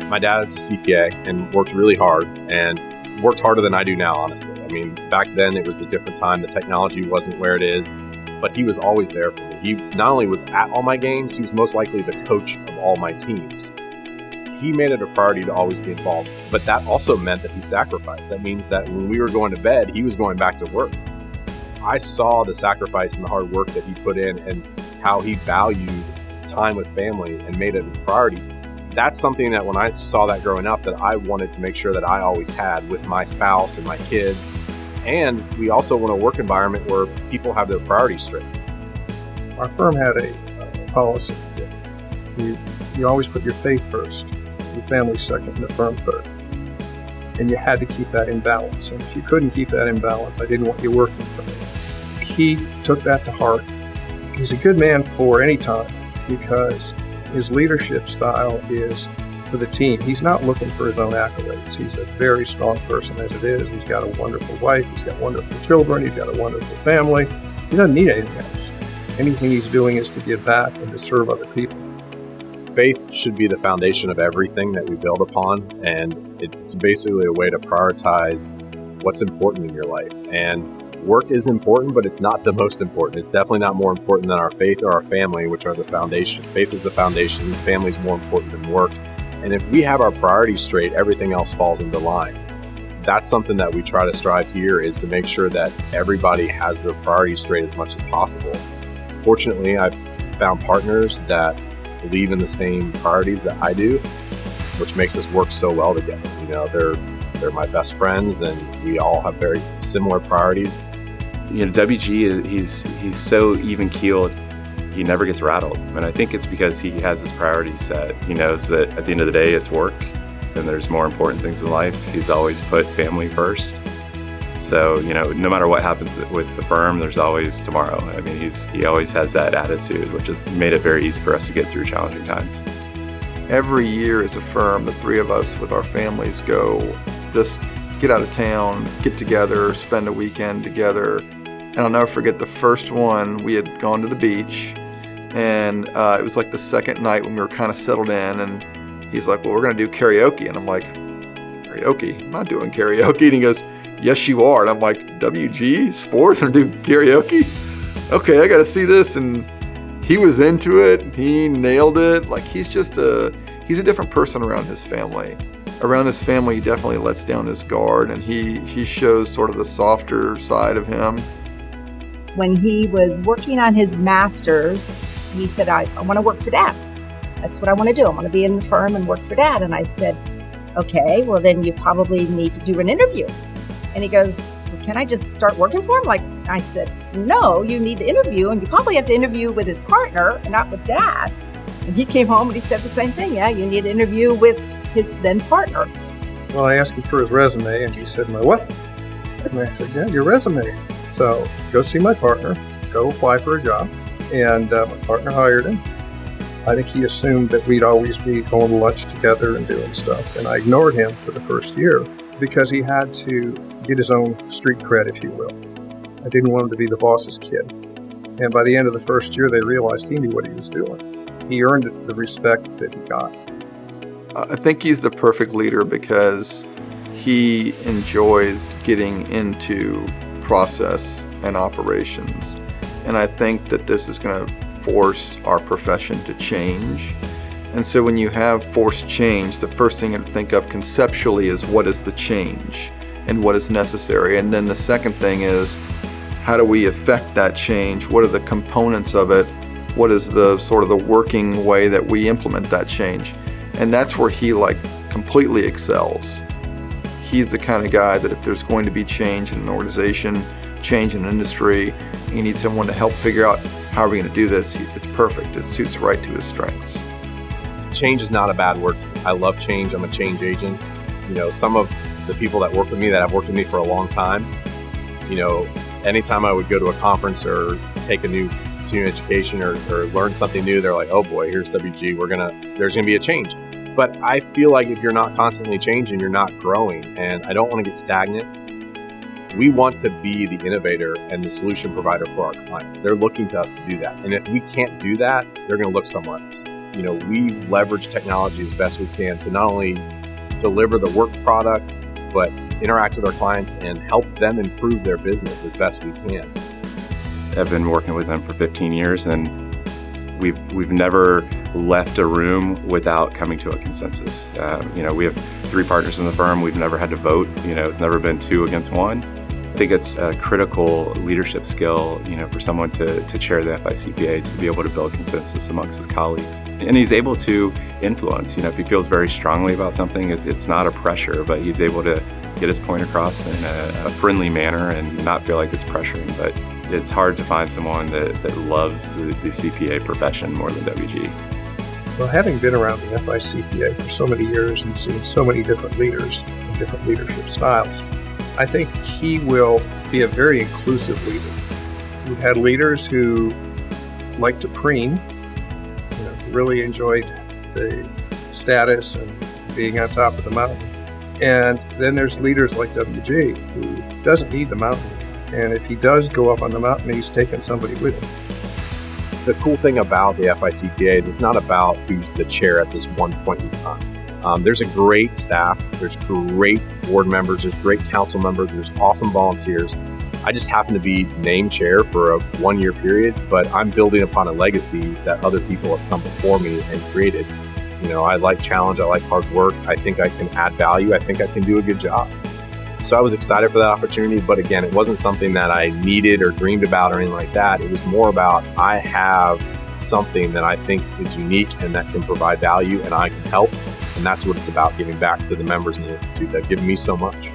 My dad is a CPA and worked really hard and worked harder than I do now, honestly. I mean, back then it was a different time. The technology wasn't where it is, but he was always there for me. He not only was at all my games, he was most likely the coach of all my teams. He made it a priority to always be involved, but that also meant that he sacrificed. That means that when we were going to bed, he was going back to work. I saw the sacrifice and the hard work that he put in and how he valued time with family and made it a priority. That's something that when I saw that growing up, that I wanted to make sure that I always had with my spouse and my kids. And we also want a work environment where people have their priorities straight. Our firm had a policy that you always put your faith first, your family second, and the firm third. And you had to keep that in balance. And if you couldn't keep that in balance, I didn't want you working for me. He took that to heart. He's a good man for any time because his leadership style is for the team. He's not looking for his own accolades. He's a very strong person as it is. He's got a wonderful wife. He's got wonderful children. He's got a wonderful family. He doesn't need anything else. Anything he's doing is to give back and to serve other people. Faith should be the foundation of everything that we build upon, and it's basically a way to prioritize what's important in your life. And work is important, but it's not the most important. It's definitely not more important than our faith or our family, which are the foundation. Faith is the foundation. Family is more important than work. And if we have our priorities straight, everything else falls into line. That's something that we try to strive here, is to make sure that everybody has their priorities straight as much as possible. Fortunately, I've found partners that believe in the same priorities that I do, which makes us work so well together. You know, they're my best friends, and we all have very similar priorities. You know, WG, he's so even-keeled. He never gets rattled. And I think it's because he has his priorities set. He knows that at the end of the day, it's work, and there's more important things in life. He's always put family first. So, you know, no matter what happens with the firm, there's always tomorrow. I mean, he always has that attitude, which has made it very easy for us to get through challenging times. Every year as a firm, the three of us with our families go just get out of town, get together, spend a weekend together. And I'll never forget the first one. We had gone to the beach, and it was like the second night when we were kind of settled in, and he's like, well, we're going to do karaoke. And I'm like, karaoke? I'm not doing karaoke. And he goes, yes, you are. And I'm like, WG? Spoor's going to do karaoke? Okay, I got to see this. And he was into it. He nailed it. Like, he's a different person around his family. Around his family, he definitely lets down his guard, and he shows sort of the softer side of him. When he was working on his master's, he said, I want to work for Dad. That's what I want to do. I want to be in the firm and work for Dad. And I said, okay, well, then you probably need to do an interview. And he goes, well, can I just start working for him? I said, no, you need to interview, and you probably have to interview with his partner and not with Dad. And he came home and he said the same thing. Yeah, you need to interview with his then partner. Well, I asked him for his resume, and he said, my what? And I said, yeah, your resume. So go see my partner, go apply for a job. And my partner hired him. I think he assumed that we'd always be going to lunch together and doing stuff. And I ignored him for the first year because he had to get his own street cred, if you will. I didn't want him to be the boss's kid. And by the end of the first year, they realized he knew what he was doing. He earned the respect that he got. I think he's the perfect leader because he enjoys getting into process and operations. And I think that this is going to force our profession to change. And so when you have forced change, the first thing you think of conceptually is what is the change and what is necessary. And then the second thing is, how do we affect that change? What are the components of it? What is the sort of the working way that we implement that change? And that's where he completely excels. He's the kind of guy that if there's going to be change in an organization, change in an industry, you need someone to help figure out how are we going to do this. It's perfect. It suits right to his strengths. Change is not a bad word. I love change. I'm a change agent. You know, some of the people that work with me that have worked with me for a long time, you know, anytime I would go to a conference or take a new continuing education or learn something new, they're like, oh boy, here's WG. There's gonna be a change. But I feel like if you're not constantly changing, you're not growing. And I don't want to get stagnant. We want to be the innovator and the solution provider for our clients. They're looking to us to do that. And if we can't do that, they're going to look somewhere else. we leverage technology as best we can to not only deliver the work product, but interact with our clients and help them improve their business as best we can. I've been working with them for 15 years, and we've never left a room without coming to a consensus. We have 3 partners in the firm. We've never had to vote. It's never been 2 against 1. I think it's a critical leadership skill, for someone to chair the FICPA, to be able to build consensus amongst his colleagues. And he's able to influence. If he feels very strongly about something, it's not a pressure, but he's able to get his point across in a friendly manner and not feel like it's pressuring. But it's hard to find someone that loves the CPA profession more than WG. Well, having been around the FICPA for so many years and seen so many different leaders and different leadership styles, I think he will be a very inclusive leader. We've had leaders who like to preen, really enjoyed the status and being on top of the mountain. And then there's leaders like WG who doesn't need the mountain. And if he does go up on the mountain, he's taking somebody with him. The cool thing about the FICPA is it's not about who's the chair at this one point in time. There's a great staff, there's great board members, there's great council members, there's awesome volunteers. I just happen to be named chair for a 1-year period, but I'm building upon a legacy that other people have come before me and created. I like challenge, I like hard work, I think I can add value, I think I can do a good job. So I was excited for that opportunity, but again, it wasn't something that I needed or dreamed about or anything like that. It was more about I have something that I think is unique and that can provide value and I can help. And that's what it's about, giving back to the members in the Institute that give me so much.